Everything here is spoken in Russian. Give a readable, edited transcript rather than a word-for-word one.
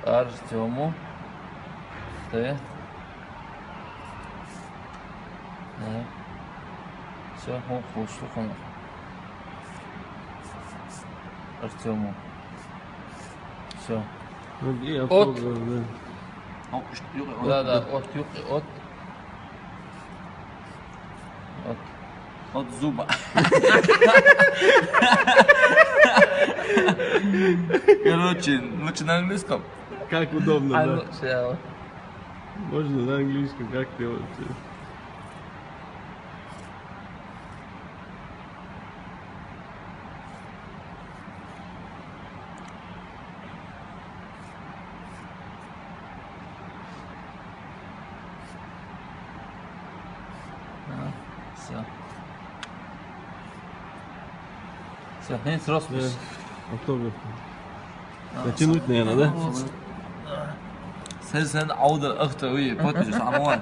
Артему. Ты. Все, что он. Артему. Все. От. Да, от юг, от. От зуба. Короче, лучше на английском. Как удобно, да? Все. Можно на английском, как ты вот. Все. Все, нет, роспись. Автограф. Натянуть, наверное, да? Sen ауды ықты өй, подпись амуан.